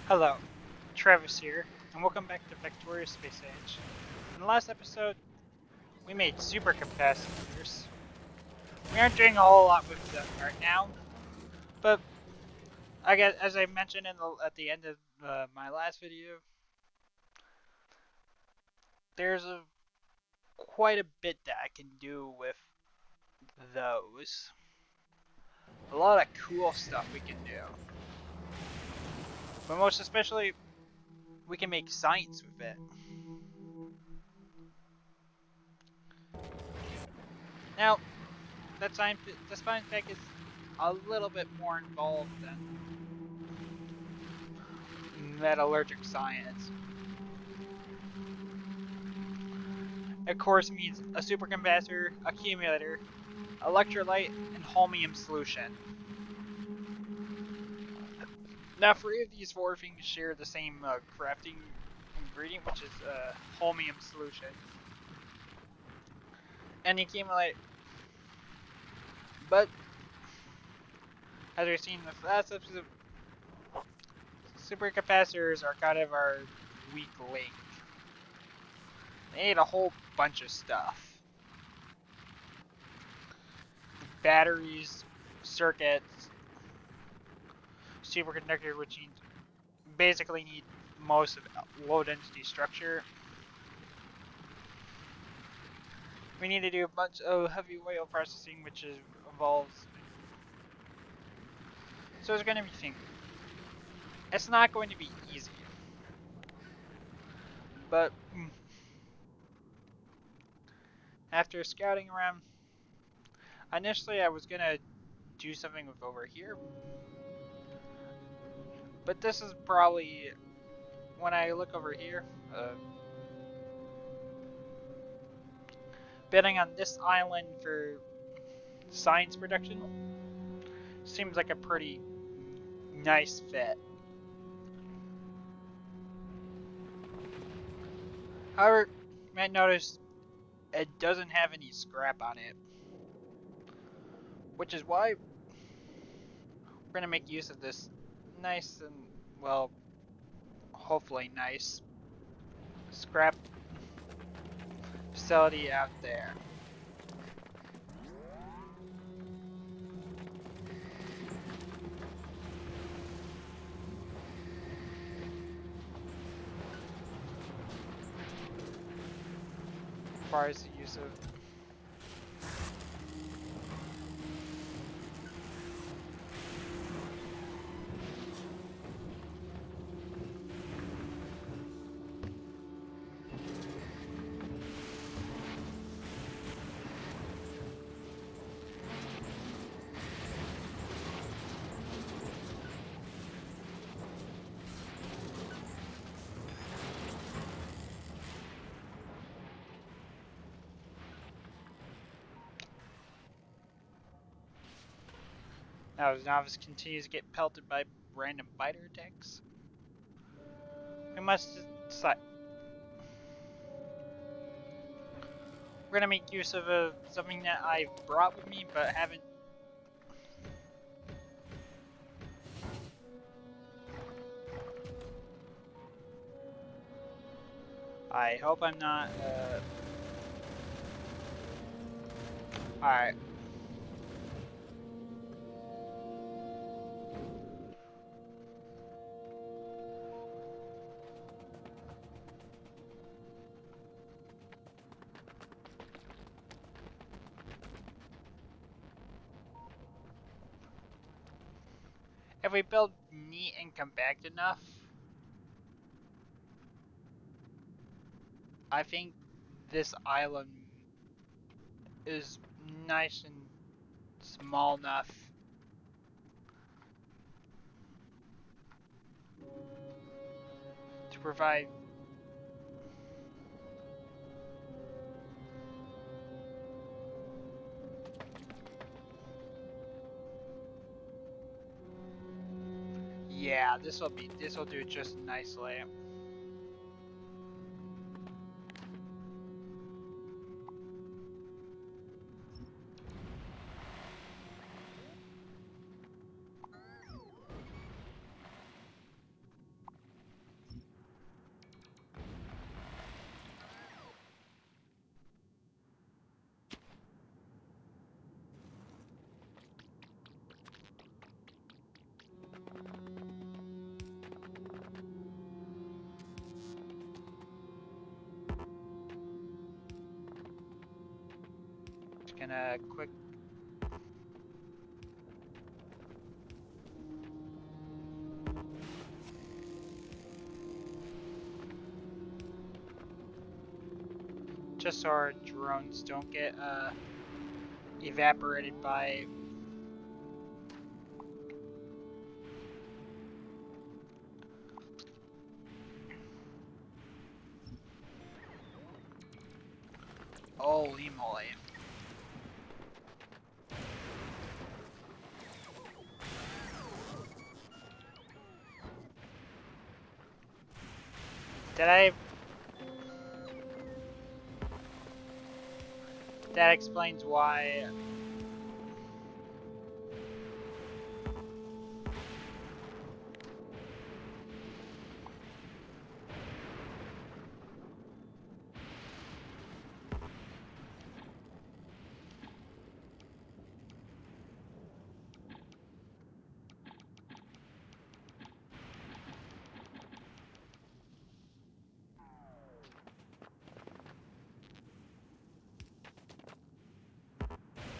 Hello, Travis here, and welcome back to Factorio Space Age. In the last episode, we made supercapacitors. We aren't doing a whole lot with them right now, but I guess, as I mentioned at the end of my last video, there's quite a bit that I can do with those. A lot of cool stuff we can do, but most especially, we can make science with it. Now, the science pack is a little bit more involved than metallurgic science. Of course, means a supercapacitor, accumulator, electrolyte, and holmium solution. Now, three of these four things share the same crafting ingredient, which is holmium solution. And the accumulator, but as we've seen in the last episode, supercapacitors are kind of our weak link. They need a whole bunch of stuff. Batteries, circuits, superconductor, which basically need most of low density structure. We need to do a bunch of heavy oil processing, which involves. So it's going to be things. It's not going to be easy, but after scouting around, initially I was gonna do something with over here, but this is probably when I look over here. Bidding on this island for science production seems like a pretty nice fit. However, you might notice it doesn't have any scrap on it, which is why we're gonna make use of this nice and, well, hopefully nice scrap facility out there. As far as the use of now as Novice continues to get pelted by random biter attacks, we must decide. We're gonna make use of something that I brought with me but haven't. I hope I'm not. Alright. If we build neat and compact enough, I think this island is nice and small enough to provide. Yeah, this will do just nicely. gonna quick. Just so our drones don't get evaporated by. Holy moly. That explains why.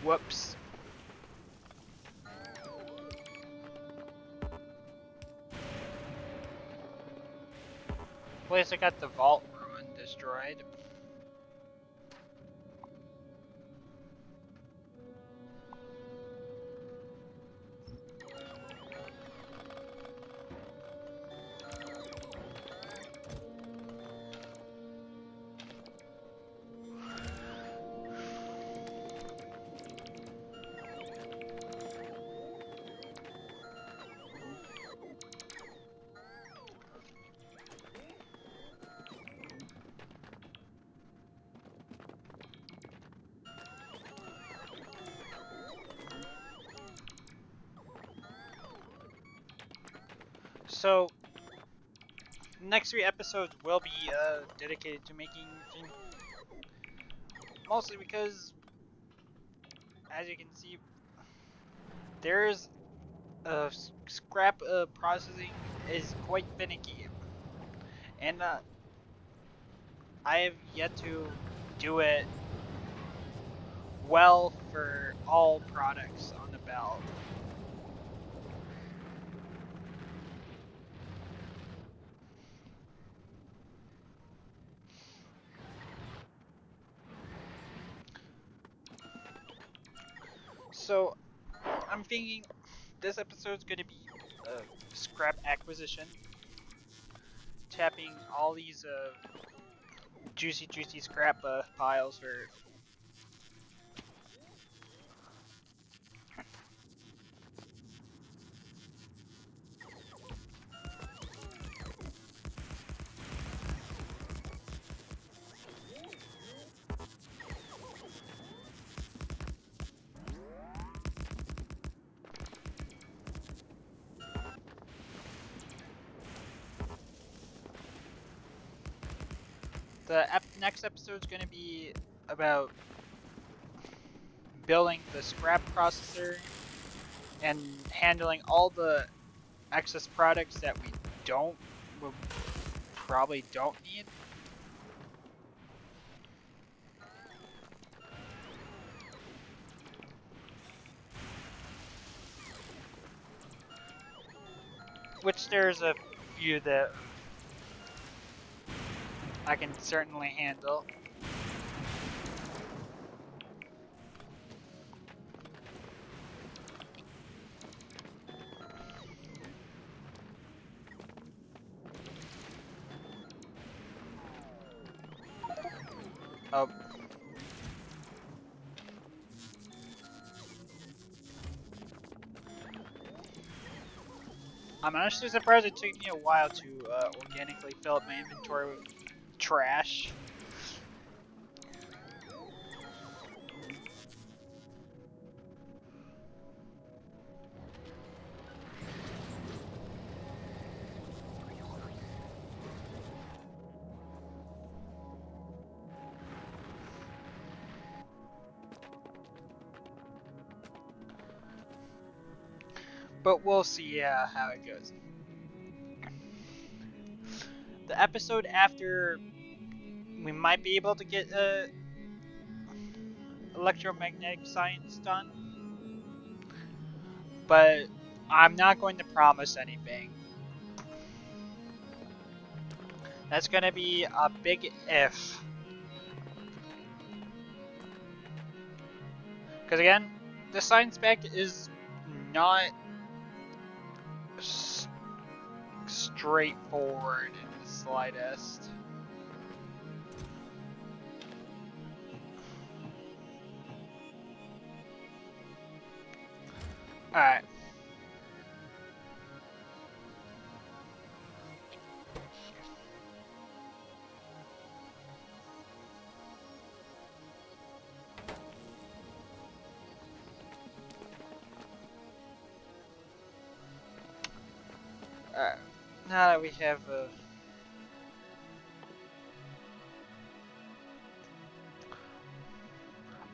Whoops. At least I got the vault ruin destroyed. So, next 3 episodes will be dedicated to making things, mostly because, as you can see, there's scrap processing is quite finicky, and I have yet to do it well for all products on the belt. So, I'm thinking this episode's gonna be scrap acquisition, tapping all these juicy scrap piles for. The next episode's gonna be about building the scrap processor and handling all the excess products that we probably don't need. Which there's a few that I can certainly handle. Oh. I'm honestly surprised it took me a while to organically fill up my inventory with trash. But we'll see how it goes. The episode after, we might be able to get electromagnetic science done, but I'm not going to promise anything. That's going to be a big if. Because again, the science spec is not straightforward in the slightest. Alright. Alright. Now that we have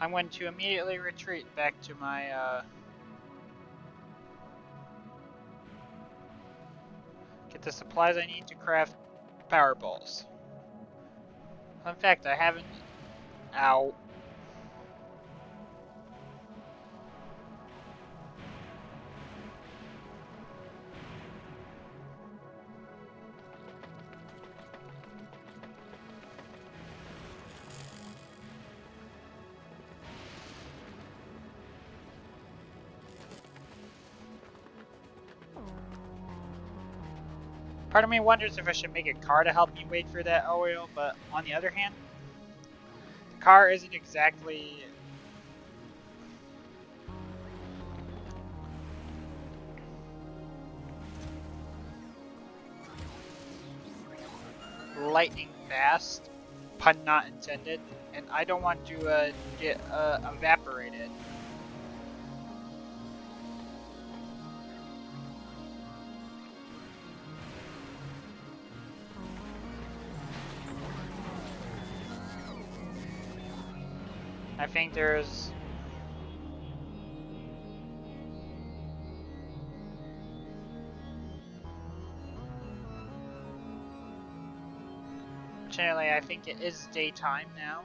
I'm going to immediately retreat back to my get the supplies I need to craft power balls. In fact, I haven't. Ow. Part of me wonders if I should make a car to help me wait for that oil, but on the other hand, the car isn't exactly lightning fast, pun not intended, and I don't want to get evaporated. I think there's generally I think it is daytime now.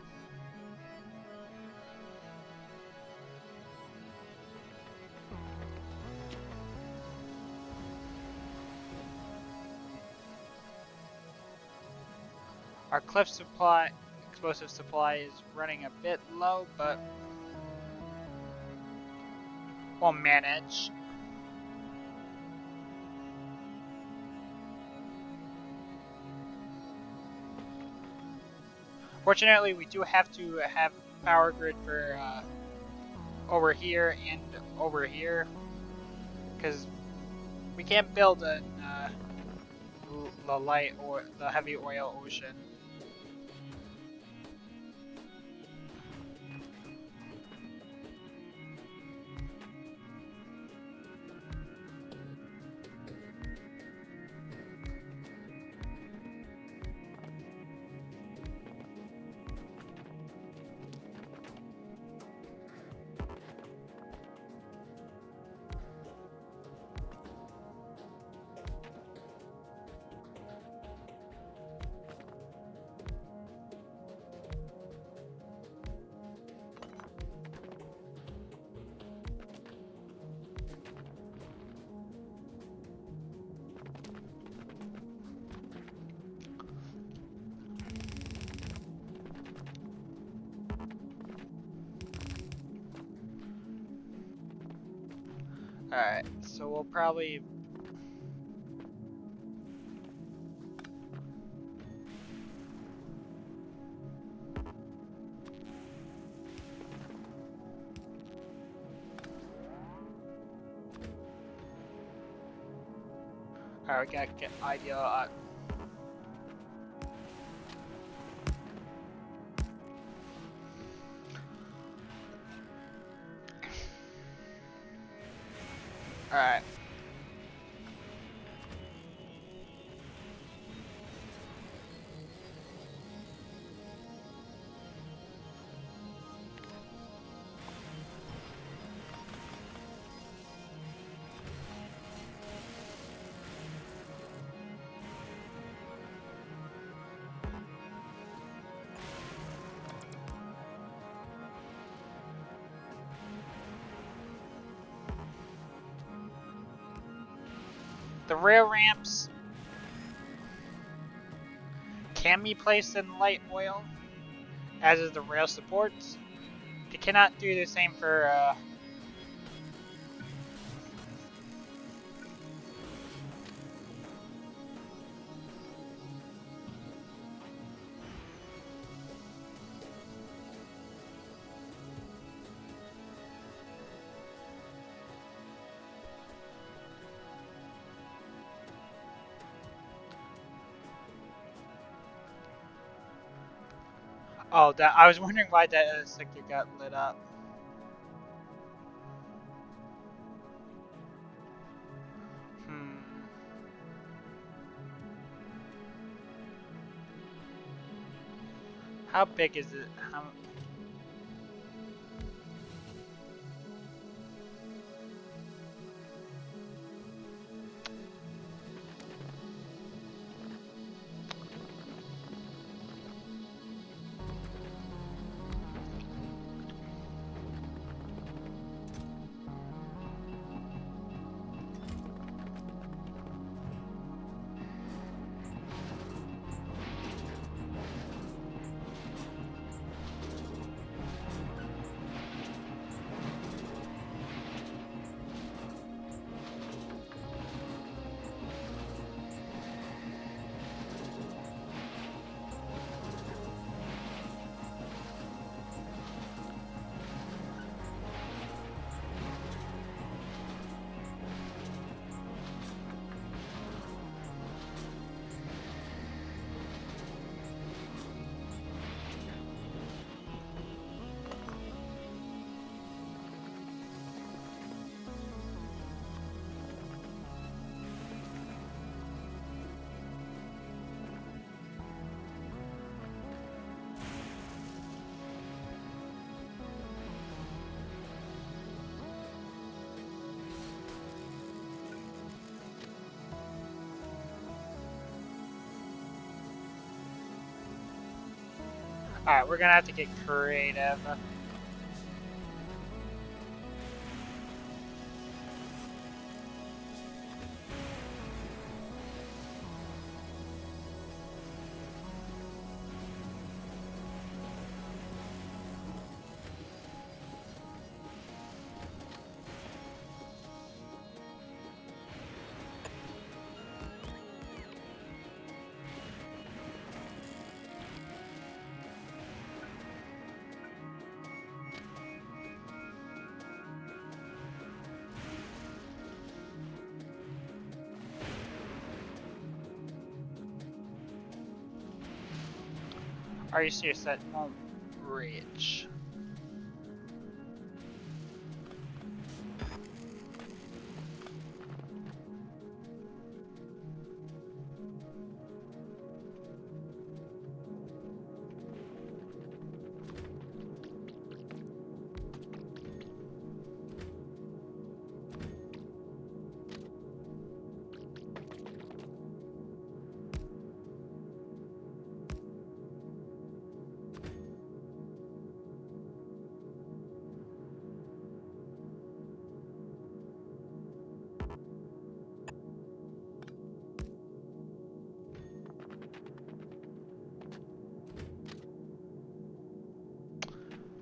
Our cliff supply, explosive supply is running a bit low, but we'll manage. Fortunately, we do have to have power grid for over here and over here, because we can't build the light or the heavy oil ocean. Alright, so we'll probably... Alright, we gotta get ideal... Alright. The rail ramps can be placed in light oil, as is the rail supports. They cannot do the same for oh, that I was wondering why that sector got lit up. Hmm. How big is it? How? Alright, we're gonna have to get creative. Are you serious? That won't reach.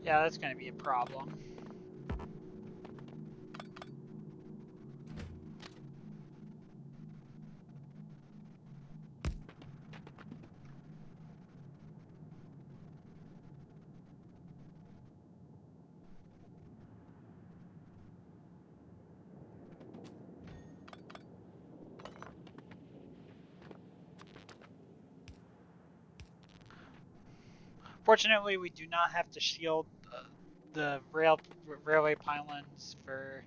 Yeah, that's gonna be a problem. Fortunately, we do not have to shield the railway pylons for.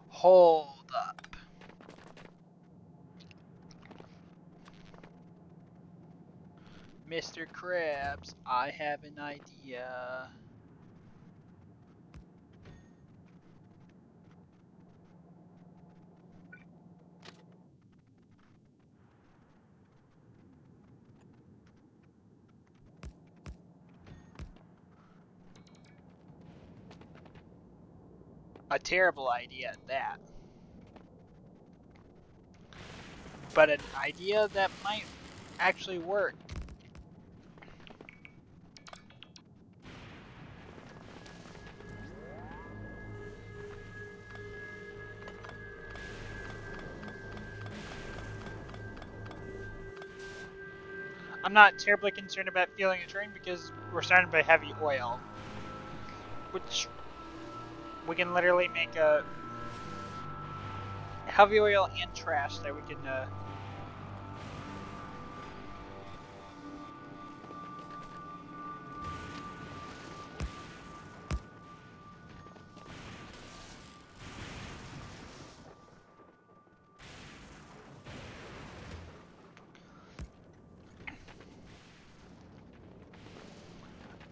Hold up. Mr. Krabs, I have an idea. A terrible idea at that. but an idea that might actually work. I'm not terribly concerned about fueling a train because we're surrounded by heavy oil, which we can literally make a heavy oil and trash that we can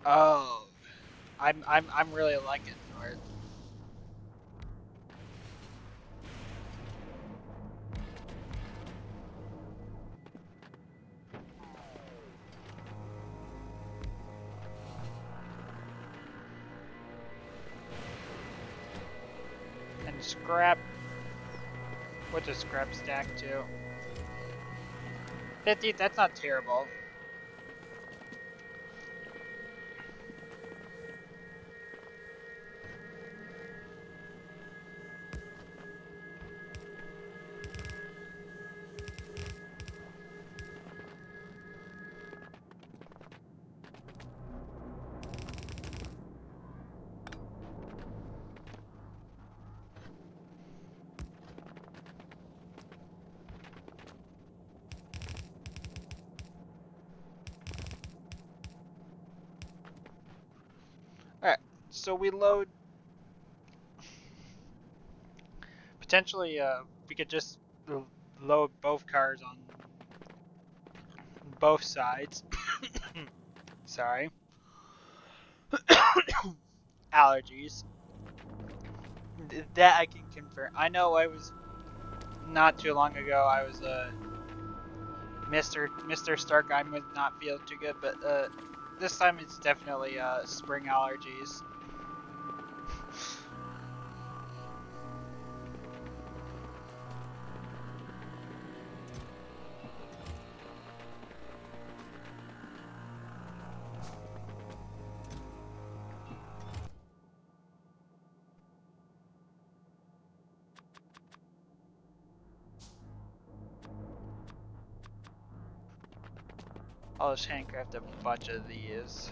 oh, I'm really liking North. And scrap. What's a scrap stack to? 50, that's not terrible. Alright, so we load. Potentially, we could just load both cars on both sides. Sorry. Allergies. That I can confirm. I know I was not too long ago. I was Mr. Stark. I would not feel too good, but this time it's definitely spring allergies. I'll just handcraft a bunch of these.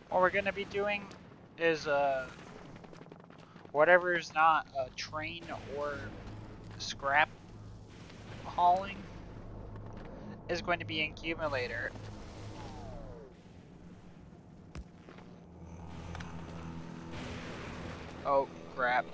What we're gonna be doing is whatever is not a train or scrap hauling is going to be an accumulator. Oh crap.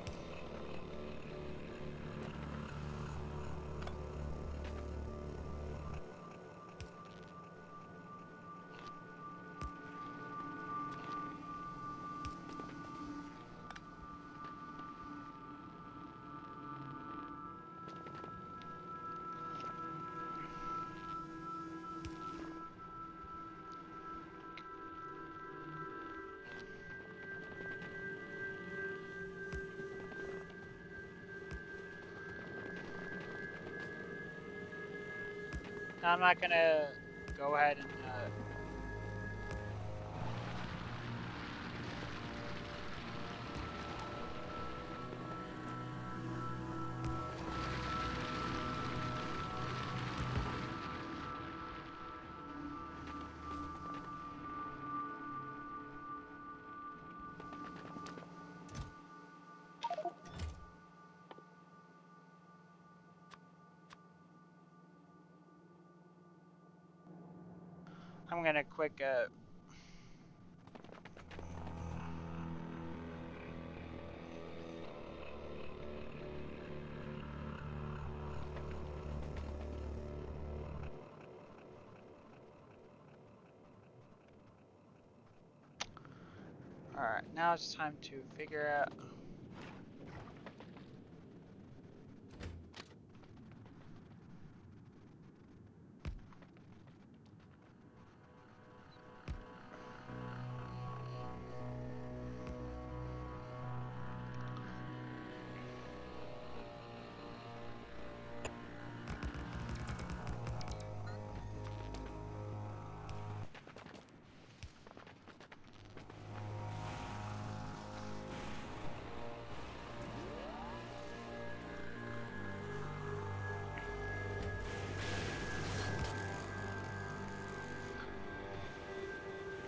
Now I'm not gonna go ahead and I'm gonna quick Alright, now it's time to figure out.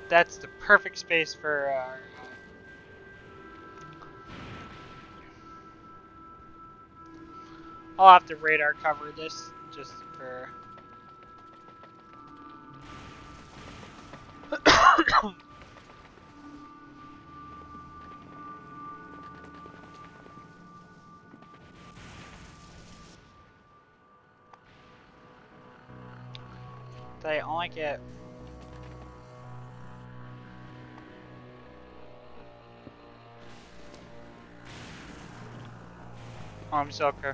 That's the perfect space for our. I'll have to radar cover this just for. Did I only get. Oh, I'm so okay.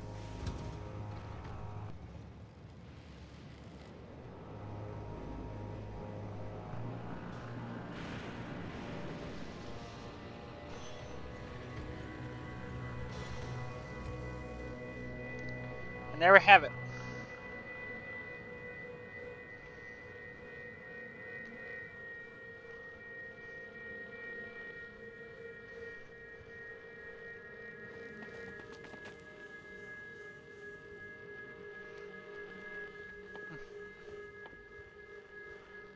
And there we have it.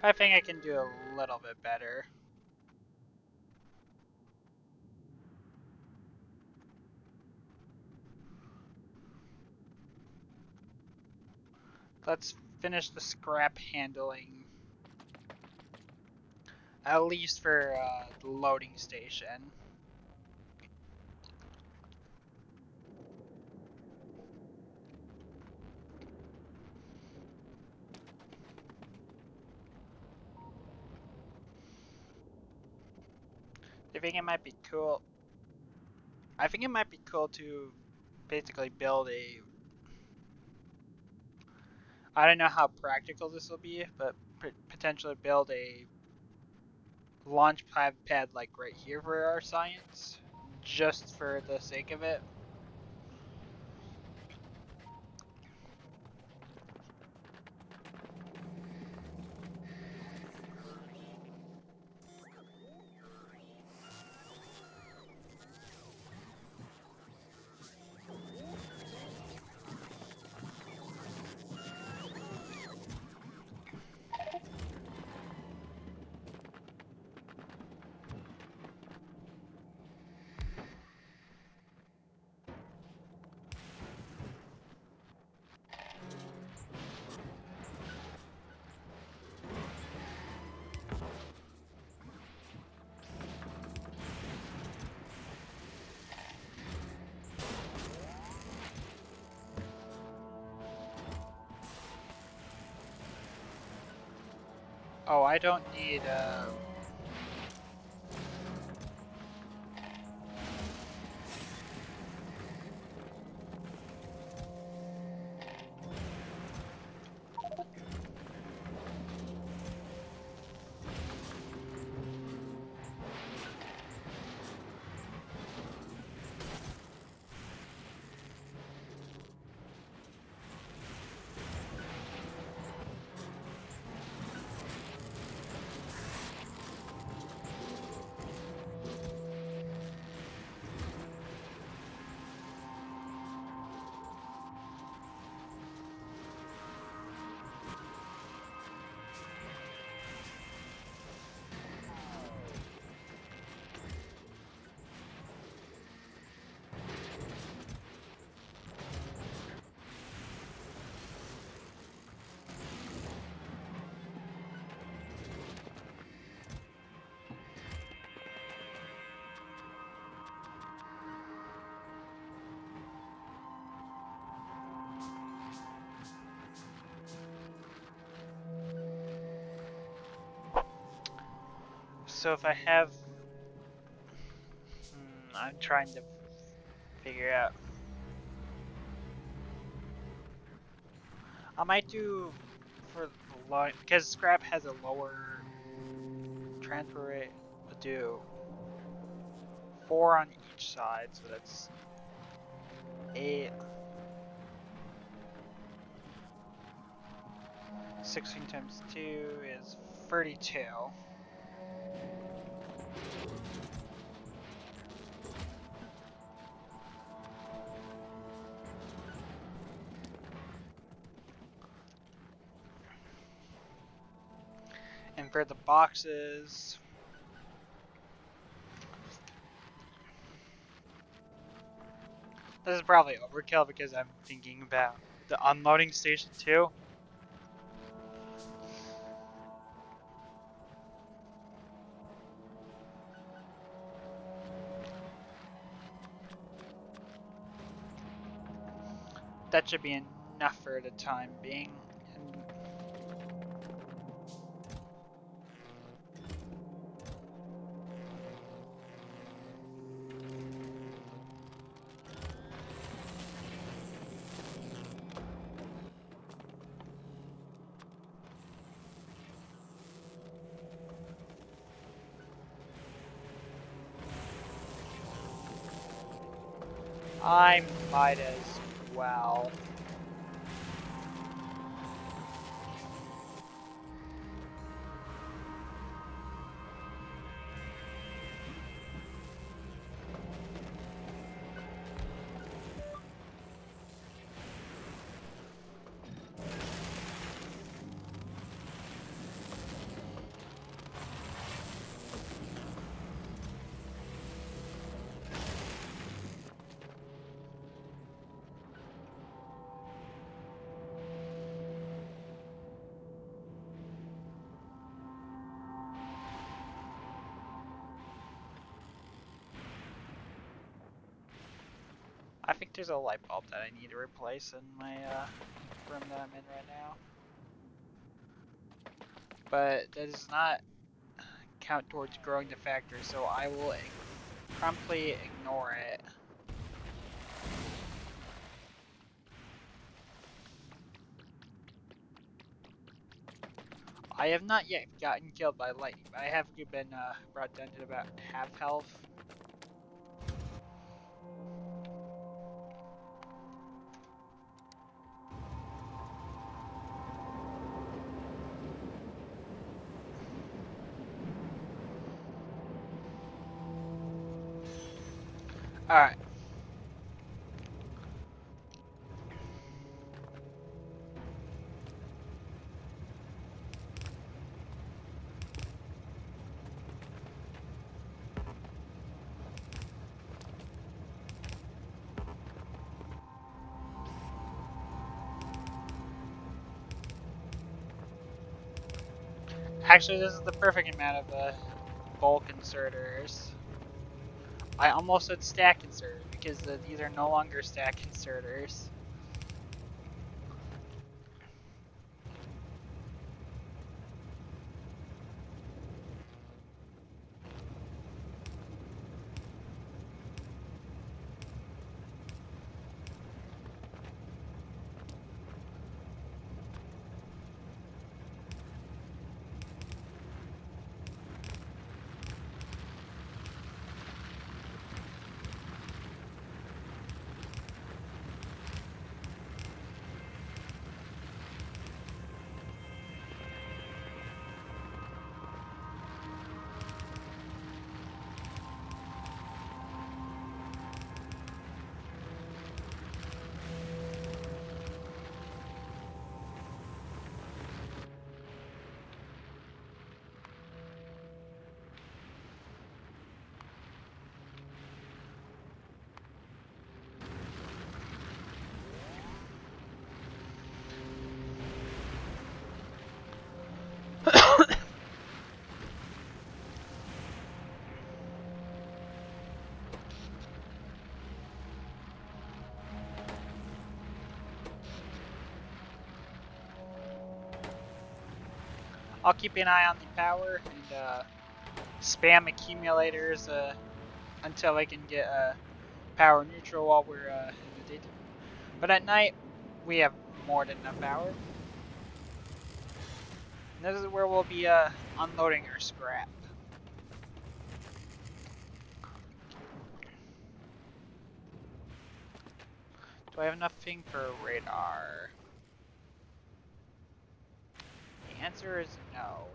I think I can do a little bit better. Let's finish the scrap handling. At least for the loading station. I think it might be cool. I think it might be cool to basically build a. I don't know how practical this will be, but potentially build a launch pad like right here for our science, just for the sake of it. Oh, I don't need So if I have... I'm trying to figure out... I might do for the line, because scrap has a lower transfer rate. I'll do 4 on each side, so that's 8. 16 times 2 is 32. And for the boxes, this is probably overkill because I'm thinking about the unloading station too. That should be enough for the time being. And I might as well. I think there's a light bulb that I need to replace in my room that I'm in right now. But that does not count towards growing the factory, so I will promptly ignore it. I have not yet gotten killed by lightning, but I have been brought down to about half health. Alright. Actually, this is the perfect amount of bulk inserters. I almost said stack inserters because these are no longer stack inserters. I'll keep an eye on the power and spam accumulators until they can get power neutral while we're in the daytime. But at night, we have more than enough power. And this is where we'll be unloading our scrap. Do I have enough thing for radar? The answer is no.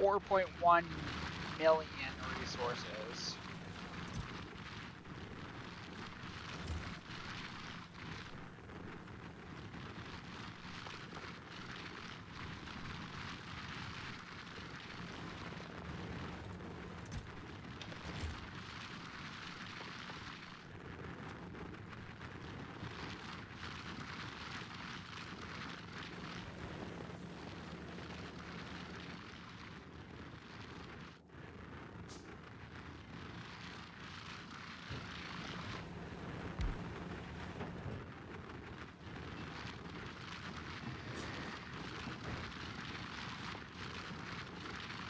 $4.1 million resources.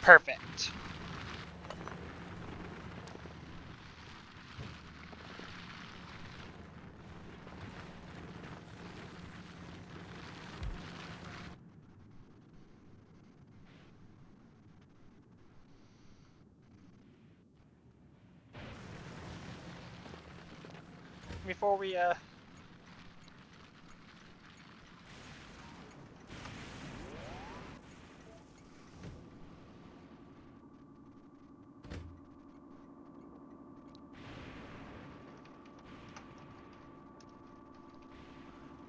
Perfect. Before we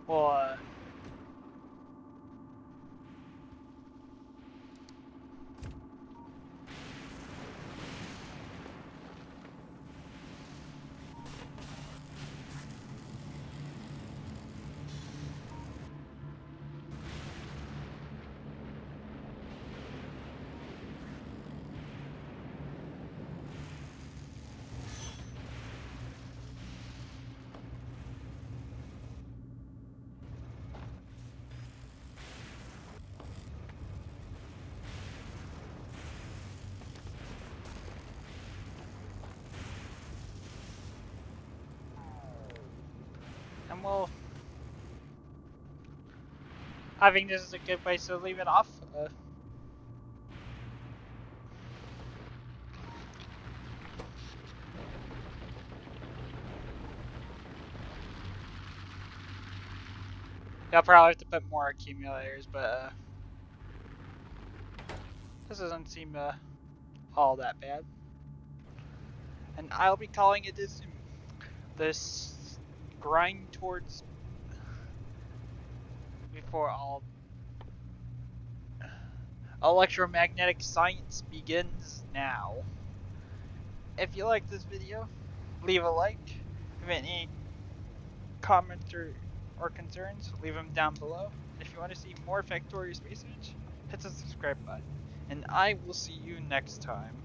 well and we'll I think this is a good place to leave it off. I'll probably have to put more accumulators, but this doesn't seem all that bad. And I'll be calling it this grind towards before all electromagnetic science begins now. If you like this video, leave a like. If you have any comments or concerns, leave them down below. And if you want to see more Factorio Space Age, hit the subscribe button. And I will see you next time.